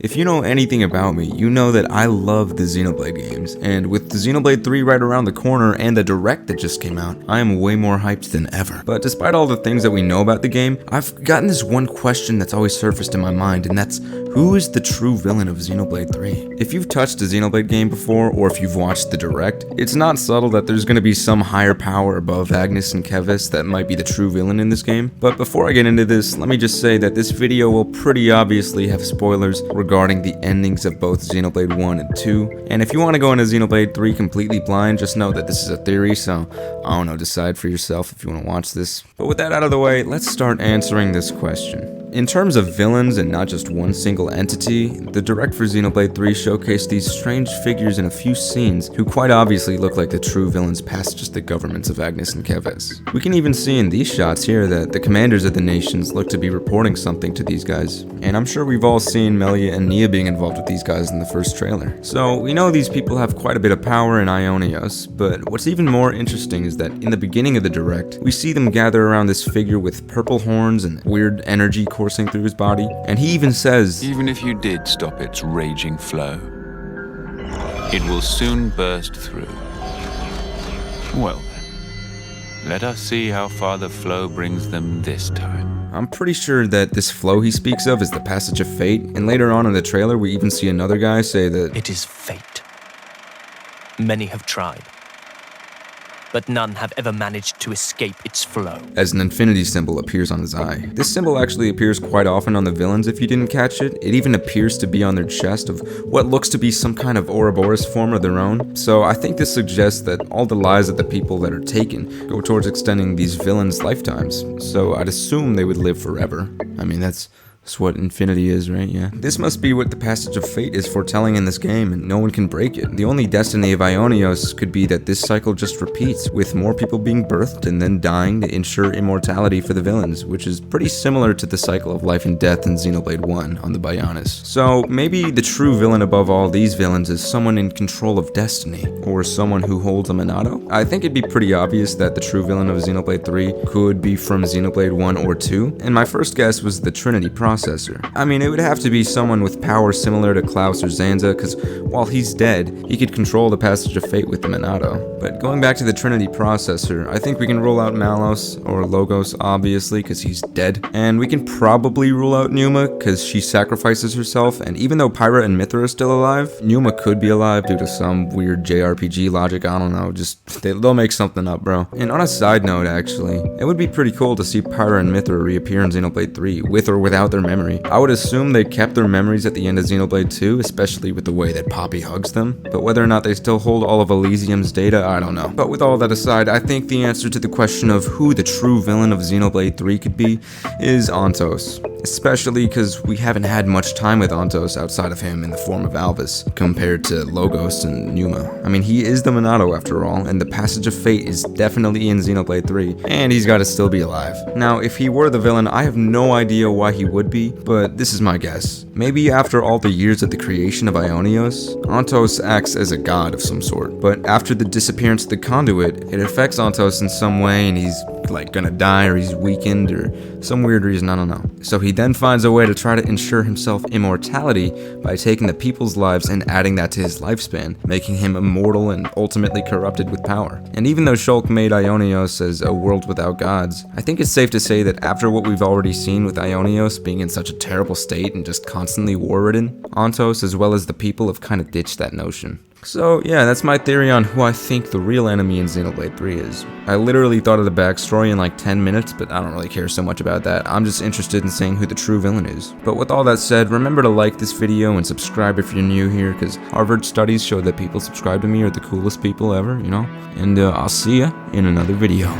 If you know anything about me, you know that I love the Xenoblade games, and with the Xenoblade 3 right around the corner and the direct that just came out, I am way more hyped than ever. But despite all the things that we know about the game, I've gotten this one question that's always surfaced in my mind, and that's, who is the true villain of Xenoblade 3? If you've touched a Xenoblade game before, or if you've watched the direct, it's not subtle that there's going to be some higher power above Agnes and Kevis that might be the true villain in this game. But before I get into this, let me just say that this video will pretty obviously have spoilers regarding the endings of both Xenoblade 1 and 2, and if you want to go into Xenoblade 3 completely blind, just know that this is a theory, so I don't know, decide for yourself if you want to watch this. But with that out of the way, let's start answering this question. In terms of villains and not just one single entity, the direct for Xenoblade 3 showcased these strange figures in a few scenes who quite obviously look like the true villains past just the governments of Agnes and Kevis. We can even see in these shots here that the commanders of the nations look to be reporting something to these guys, and I'm sure we've all seen Melia and Nia being involved with these guys in the first trailer. So we know these people have quite a bit of power in Ionios, but what's even more interesting is that in the beginning of the direct, we see them gather around this figure with purple horns and weird energy coursing through his body, and he even says, "Even if you did stop its raging flow, it will soon burst through. Well then, let us see how far the flow brings them this time." I'm pretty sure that this flow he speaks of is the passage of fate, and later on in the trailer we even see another guy say that it is fate. Many have tried, but none have ever managed to escape its flow. As an infinity symbol appears on his eye. This symbol actually appears quite often on the villains if you didn't catch it. It even appears to be on their chest of what looks to be some kind of Ouroboros form of their own. So I think this suggests that all the lives of the people that are taken go towards extending these villains' lifetimes. So I'd assume they would live forever. I mean, that's what infinity is, right? Yeah. This must be what the passage of fate is foretelling in this game, and no one can break it. The only destiny of Ionios could be that this cycle just repeats, with more people being birthed and then dying to ensure immortality for the villains, which is pretty similar to the cycle of life and death in Xenoblade 1 on the Bionis. So maybe the true villain above all these villains is someone in control of destiny, or someone who holds a Monado. I think it'd be pretty obvious that the true villain of Xenoblade 3 could be from Xenoblade 1 or 2, and my first guess was the Trinity processor. I mean, it would have to be someone with power similar to Klaus or Zanza, because while he's dead, he could control the passage of fate with the Monado. But going back to the Trinity processor, I think we can rule out Malos or Logos, obviously, because he's dead. And we can probably rule out Numa, because she sacrifices herself, and even though Pyra and Mithra are still alive, Numa could be alive due to some weird JRPG logic, I don't know, just they'll make something up, bro. And on a side note, actually, it would be pretty cool to see Pyra and Mithra reappear in Xenoblade 3, with or without their memory. I would assume they kept their memories at the end of Xenoblade 2, especially with the way that Poppy hugs them, but whether or not they still hold all of Elysium's data, I don't know. But with all that aside, I think the answer to the question of who the true villain of Xenoblade 3 could be is Ontos. Especially because we haven't had much time with Ontos outside of him in the form of Alvis, compared to Logos and Numa. I mean, he is the Monado after all, and the passage of fate is definitely in Xenoblade 3, and he's gotta still be alive. Now, if he were the villain, I have no idea why he would be, but this is my guess. Maybe after all the years of the creation of Ionios, Ontos acts as a god of some sort, but after the disappearance of the conduit, it affects Ontos in some way and he's like gonna die, or he's weakened, or some weird reason, I don't know. So he then finds a way to try to ensure himself immortality by taking the people's lives and adding that to his lifespan, making him immortal and ultimately corrupted with power. And even though Shulk made Ionios as a world without gods, I think it's safe to say that after what we've already seen with Ionios being in such a terrible state and just constantly war-ridden, Ontos as well as the people have kind of ditched that notion. So yeah, that's my theory on who I think the real enemy in Xenoblade 3 is. I literally thought of the backstory in like 10 minutes, but I don't really care so much about that. I'm just interested in seeing who the true villain is. But with all that said, remember to like this video and subscribe if you're new here, because Harvard studies show that people subscribe to me are the coolest people ever, you know? And I'll see ya in another video.